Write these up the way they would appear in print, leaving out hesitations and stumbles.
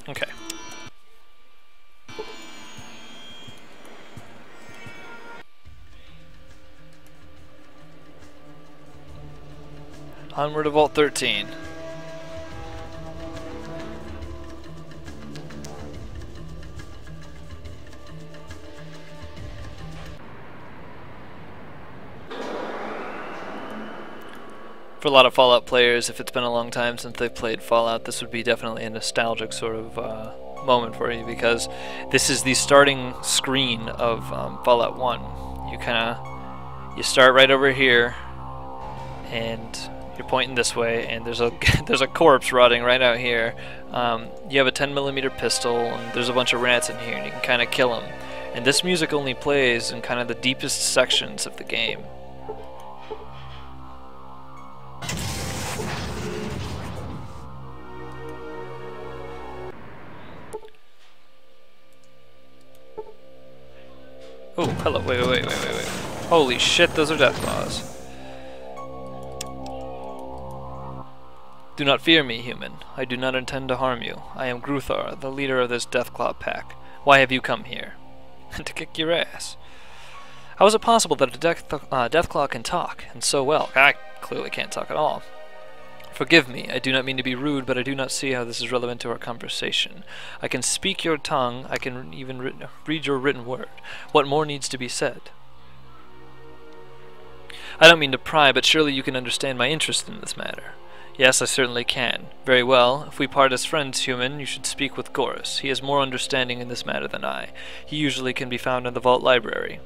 Okay. Onward to Vault 13. For a lot of Fallout players, if it's been a long time since they've played Fallout, this would be definitely a nostalgic sort of moment for you, because this is the starting screen of Fallout 1. You start right over here, and you're pointing this way, and there's a there's a corpse rotting right out here. You have a 10mm pistol, and there's a bunch of rats in here, and you can kind of kill them. And this music only plays in kind of the deepest sections of the game. Oh, hello, wait. Holy shit, those are death claws. Do not fear me, human. I do not intend to harm you. I am Gruthar, the leader of this Deathclaw pack. Why have you come here? To kick your ass. How is it possible that a Deathclaw can talk, and so well? I clearly can't talk at all. Forgive me, I do not mean to be rude, but I do not see how this is relevant to our conversation. I can speak your tongue, I can even read your written word. What more needs to be said? I don't mean to pry, but surely you can understand my interest in this matter. Yes, I certainly can. Very well. If we part as friends, human, you should speak with Gorus. He has more understanding in this matter than I. He usually can be found in the Vault Library.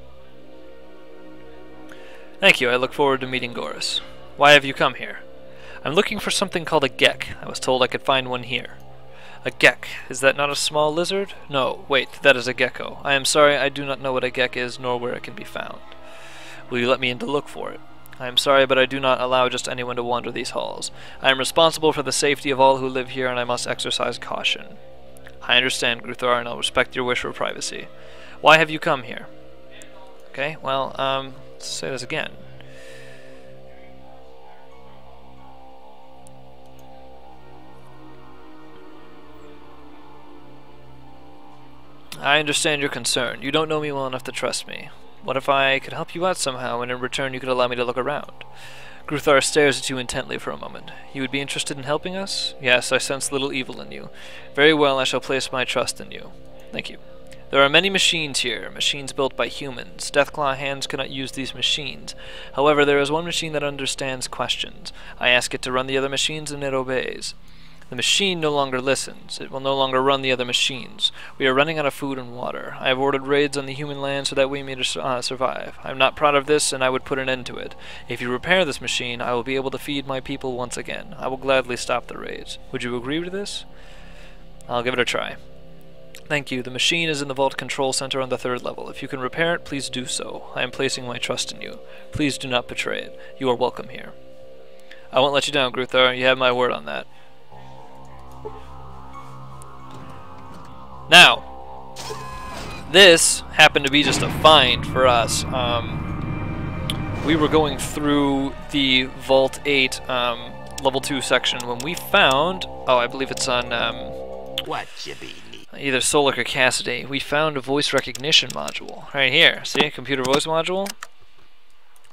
Thank you, I look forward to meeting Gorus. Why have you come here? I'm looking for something called a G.E.C.K. I was told I could find one here. A G.E.C.K. Is that not a small lizard? No, wait, that is a gecko. I am sorry, I do not know what a G.E.C.K. is, nor where it can be found. Will you let me in to look for it? I am sorry, but I do not allow just anyone to wander these halls. I am responsible for the safety of all who live here, and I must exercise caution. I understand, Gruthar, and I'll respect your wish for privacy. Why have you come here? Okay, well, let's say this again. I understand your concern. You don't know me well enough to trust me. What if I could help you out somehow, and in return you could allow me to look around? Gruthar stares at you intently for a moment. You would be interested in helping us? Yes, I sense little evil in you. Very well, I shall place my trust in you. Thank you. There are many machines here, machines built by humans. Deathclaw hands cannot use these machines. However, there is one machine that understands questions. I ask it to run the other machines, and it obeys. The machine no longer listens. It will no longer run the other machines. We are running out of food and water. I have ordered raids on the human land so that we may survive. I am not proud of this, and I would put an end to it. If you repair this machine, I will be able to feed my people once again. I will gladly stop the raids. Would you agree to this? I'll give it a try. Thank you. The machine is in the vault control center on the 3rd level. If you can repair it, please do so. I am placing my trust in you. Please do not betray it. You are welcome here. I won't let you down, Gruthar. You have my word on that. Now, this happened to be just a find for us. We were going through the Vault 8 level 2 section when we found, oh, I believe it's on What you be? either Solik or Cassidy, we found a voice recognition module. Right here, see, computer voice module?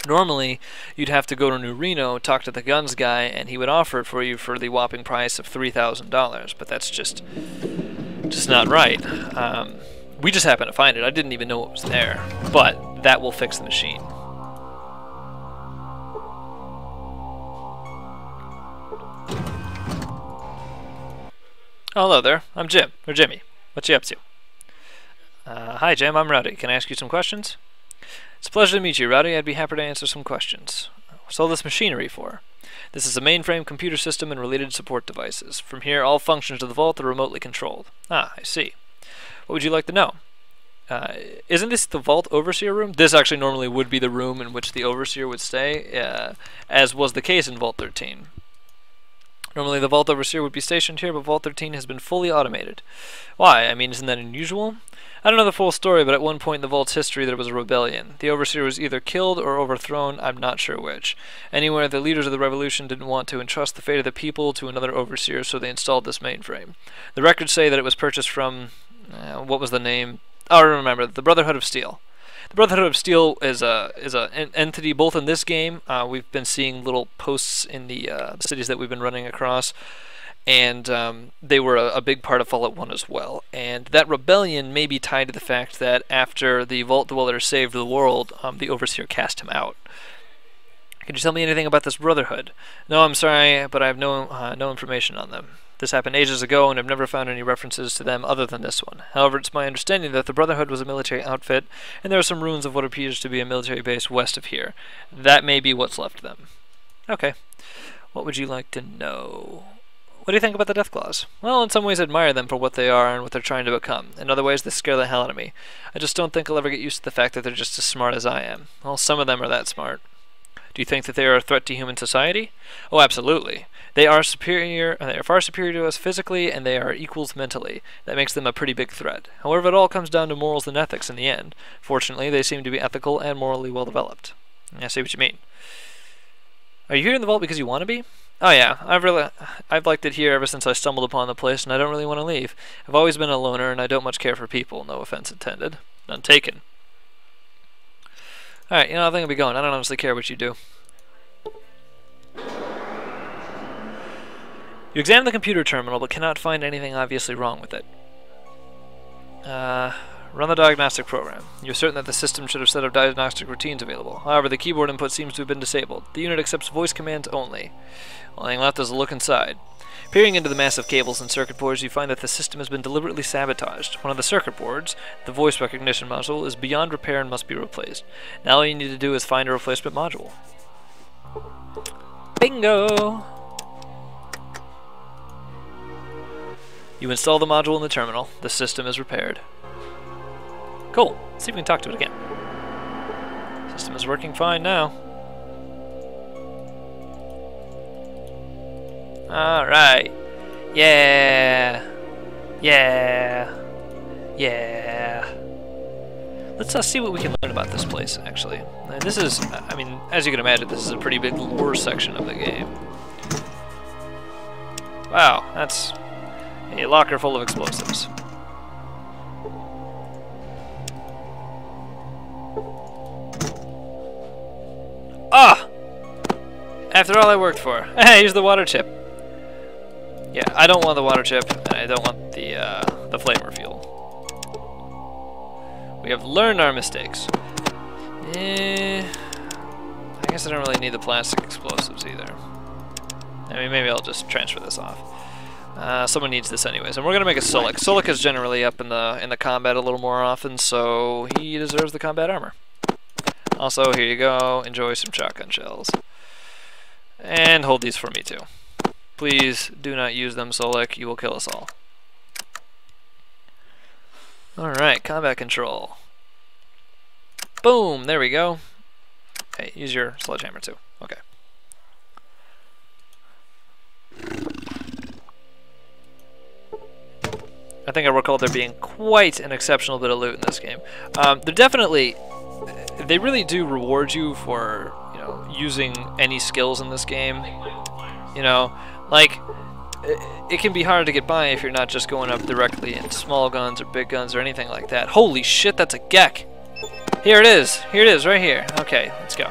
Normally, you'd have to go to New Reno, talk to the guns guy, and he would offer it for you for the whopping price of $3,000, but that's just not right. We just happened to find it. I didn't even know it was there, but that will fix the machine. Oh, hello there. I'm Jim, or Jimmy. What you up to? Hi, Jim. I'm Rowdy. Can I ask you some questions? It's a pleasure to meet you, Rowdy. I'd be happy to answer some questions. What's all this machinery for? This is a mainframe computer system and related support devices. From here, all functions of the vault are remotely controlled. Ah, I see. What would you like to know? Isn't this the Vault Overseer room? This actually normally would be the room in which the Overseer would stay, as was the case in Vault 13. Normally the Vault Overseer would be stationed here, but Vault 13 has been fully automated. Why? I mean, isn't that unusual? I don't know the full story, but at one point in the Vault's history there was a rebellion. The Overseer was either killed or overthrown, I'm not sure which. Anyway, the leaders of the revolution didn't want to entrust the fate of the people to another Overseer, so they installed this mainframe. The records say that it was purchased from... what was the name? Oh, I remember. The Brotherhood of Steel. The Brotherhood of Steel is an entity both in this game. We've been seeing little posts in the cities that we've been running across. And they were a big part of Fallout 1 as well. And that rebellion may be tied to the fact that after the Vault Dweller saved the world, the Overseer cast him out. Could you tell me anything about this Brotherhood? No, I'm sorry, but I have no information on them. This happened ages ago, and I've never found any references to them other than this one. However, it's my understanding that the Brotherhood was a military outfit, and there are some ruins of what appears to be a military base west of here. That may be what's left of them. Okay. What would you like to know? What do you think about the Deathclaws? Well, in some ways I admire them for what they are and what they're trying to become. In other ways, they scare the hell out of me. I just don't think I'll ever get used to the fact that they're just as smart as I am. Well, some of them are that smart. Do you think that they are a threat to human society? Oh, absolutely. They are superior. They are far superior to us physically, and they are equals mentally. That makes them a pretty big threat. However, it all comes down to morals and ethics in the end. Fortunately, they seem to be ethical and morally well developed. I see what you mean. Are you here in the vault because you want to be? Oh yeah, I've liked it here ever since I stumbled upon the place, and I don't really want to leave. I've always been a loner, and I don't much care for people. No offense intended. None taken. Alright, I think I'll be going. I don't honestly care what you do. You examine the computer terminal, but cannot find anything obviously wrong with it. Run the diagnostic program. You're certain that the system should have set up diagnostic routines available. However, the keyboard input seems to have been disabled. The unit accepts voice commands only. Only left is a look inside. Peering into the massive cables and circuit boards, you find that the system has been deliberately sabotaged. One of the circuit boards, the voice recognition module, is beyond repair and must be replaced. Now all you need to do is find a replacement module. Bingo! You install the module in the terminal. The system is repaired. Cool. Let's see if we can talk to it again. System is working fine now. Alright. Yeah. Yeah. Yeah. Let's see what we can learn about this place, actually. This is, I mean, as you can imagine, this is a pretty big lore section of the game. Wow, that's a locker full of explosives. Ah! After all I worked for. Hey, here's the water chip. Yeah, I don't want the water chip, and I don't want the flamer fuel. We have learned our mistakes. I guess I don't really need the plastic explosives either. I mean, maybe I'll just transfer this off. Someone needs this anyways, and we're gonna make a Solik. Solik is generally up in the combat a little more often, so he deserves the combat armor. Also, here you go. Enjoy some shotgun shells. And hold these for me too. Please do not use them, Solik. You will kill us all. Alright, combat control. Boom! There we go. Hey, use your sledgehammer too. Okay. I think I recall there being quite an exceptional bit of loot in this game. They're definitely... They really do reward you for, using any skills in this game. Like, it can be hard to get by if you're not just going up directly in small guns or big guns or anything like that. Holy shit, that's a G.E.C.K! Here it is. Here it is, right here. Okay, let's go.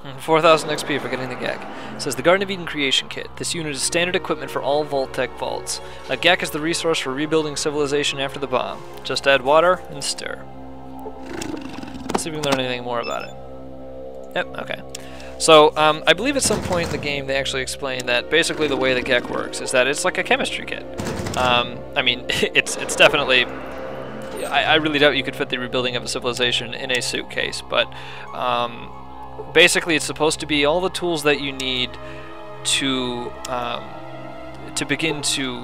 And 4,000 XP for getting the G.E.C.K. It says the Garden of Eden Creation Kit. This unit is standard equipment for all Vault-Tec vaults. A G.E.C.K is the resource for rebuilding civilization after the bomb. Just add water and stir. Let's see if we can learn anything more about it. Yep, okay. So, I believe at some point in the game they actually explain that basically the way the G.E.C.K works is that it's like a chemistry kit. I mean, it's definitely... I really doubt you could fit the rebuilding of a civilization in a suitcase, but... basically, it's supposed to be all the tools that you need to begin to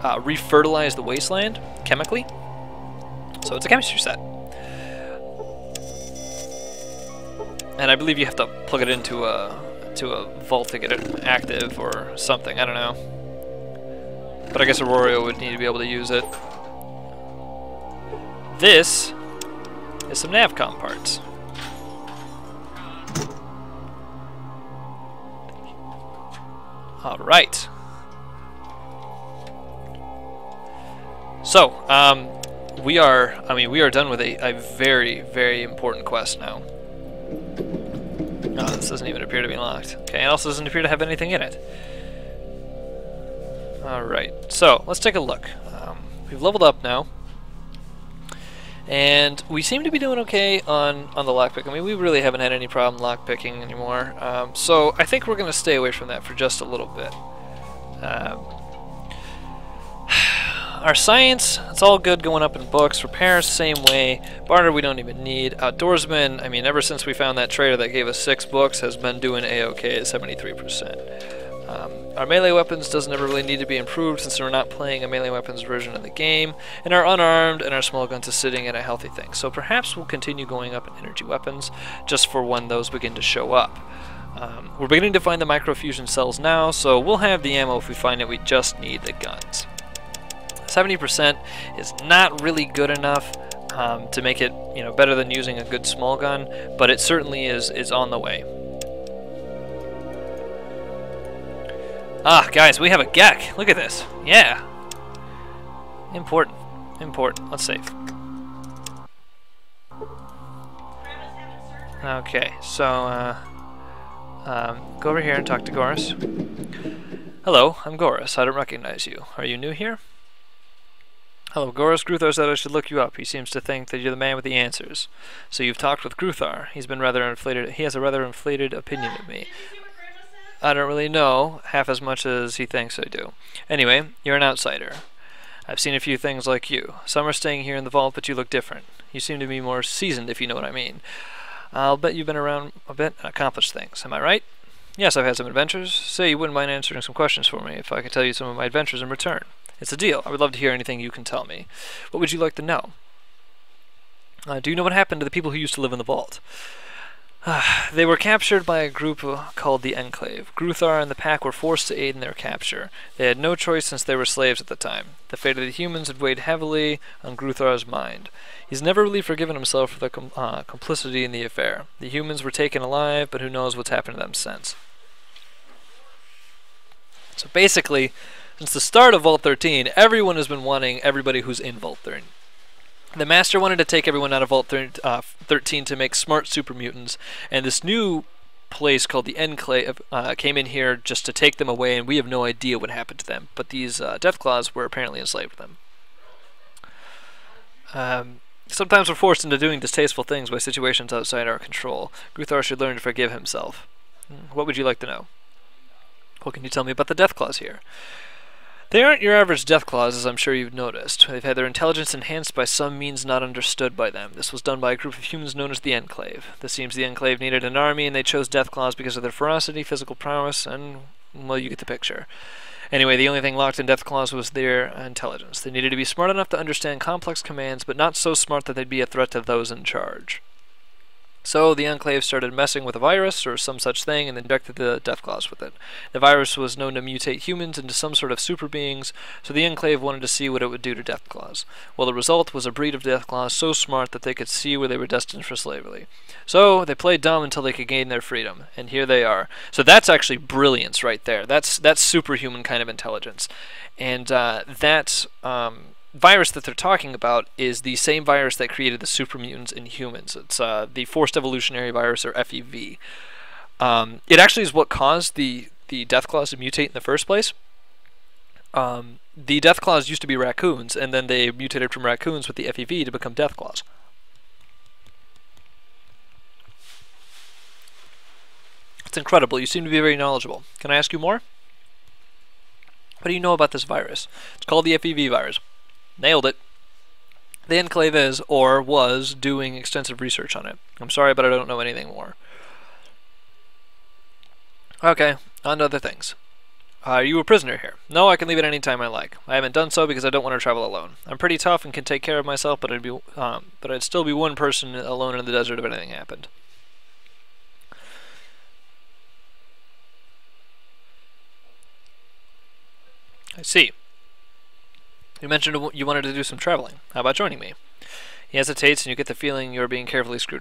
refertilize the wasteland chemically. So it's a chemistry set, and I believe you have to plug it into to a vault to get it active or something. I don't know. But I guess Aurora would need to be able to use it. This is some Navcom parts. All right. So, we are done with a very, very important quest now. Oh, this doesn't even appear to be locked. Okay, it also doesn't appear to have anything in it. Alright, so let's take a look. We've leveled up now. And we seem to be doing okay on the lockpick. I mean, we really haven't had any problem lockpicking anymore. So I think we're going to stay away from that for just a little bit. Our science, it's all good going up in books. Repair, same way. Barter, we don't even need. Outdoorsman, I mean, ever since we found that trader that gave us 6 books, has been doing A-OK at 73%. Our melee weapons doesn't ever really need to be improved since we're not playing a melee weapons version of the game. And our unarmed and our small guns is sitting at a healthy thing. So perhaps we'll continue going up in energy weapons just for when those begin to show up. We're beginning to find the microfusion cells now, so we'll have the ammo if we find it. We just need the guns. 70% is not really good enough to make it, you know, better than using a good small gun, but it certainly is on the way. Ah, guys, we have a G.E.C.K. Look at this. Yeah. Important. Important. Let's save. Okay, so go over here and talk to Gorus. Hello, I'm Gorus. I don't recognize you. Are you new here? Hello, Gorus. Gruthar said I should look you up. He seems to think that you're the man with the answers. So you've talked with Gruthar. He has a rather inflated opinion of me. I don't really know half as much as he thinks I do. Anyway, you're an outsider. I've seen a few things like you. Some are staying here in the vault, but you look different. You seem to be more seasoned, if you know what I mean. I'll bet you've been around a bit and accomplished things. Am I right? Yes, I've had some adventures. Say you wouldn't mind answering some questions for me if I could tell you some of my adventures in return. It's a deal. I would love to hear anything you can tell me. What would you like to know? Do you know what happened to the people who used to live in the vault? They were captured by a group called the Enclave. Gruthar and the pack were forced to aid in their capture. They had no choice since they were slaves at the time. The fate of the humans had weighed heavily on Gruthar's mind. He's never really forgiven himself for the complicity in the affair. The humans were taken alive, but who knows what's happened to them since. So basically, since the start of Vault 13, everyone has been wanting everybody who's in Vault 13. The Master wanted to take everyone out of Vault 13 to make smart super mutants, and this new place called the Enclave came in here just to take them away, and we have no idea what happened to them. But these Deathclaws were apparently enslaved them. Sometimes we're forced into doing distasteful things by situations outside our control. Gruthar should learn to forgive himself. What would you like to know? What can you tell me about the Deathclaws here? They aren't your average Deathclaws, as I'm sure you've noticed. They've had their intelligence enhanced by some means not understood by them. This was done by a group of humans known as the Enclave. This seems the Enclave needed an army, and they chose Deathclaws because of their ferocity, physical prowess, and, well, you get the picture. Anyway, the only thing locked in Deathclaws was their intelligence. They needed to be smart enough to understand complex commands, but not so smart that they'd be a threat to those in charge. So the Enclave started messing with a virus or some such thing and injected the Deathclaws with it. The virus was known to mutate humans into some sort of super beings, so the Enclave wanted to see what it would do to Deathclaws. Well, the result was a breed of Deathclaws so smart that they could see where they were destined for slavery. So they played dumb until they could gain their freedom, and here they are. So that's actually brilliance right there. That's superhuman kind of intelligence. And that virus that they're talking about is the same virus that created the super mutants in humans. It's the Forced Evolutionary Virus, or FEV. It actually is what caused the Deathclaws to mutate in the first place. The Deathclaws used to be raccoons, and then they mutated from raccoons with the FEV to become Deathclaws. It's incredible. You seem to be very knowledgeable. Can I ask you more? What do you know about this virus? It's called the FEV virus. Nailed it. The Enclave is, or was, doing extensive research on it. I'm sorry, but I don't know anything more. Okay, on to other things. Are you a prisoner here? No, I can leave at any time I like. I haven't done so because I don't want to travel alone. I'm pretty tough and can take care of myself, but I'd still be one person alone in the desert if anything happened. I see. You mentioned you wanted to do some traveling. How about joining me? He hesitates, and you get the feeling you're being carefully scrutinized.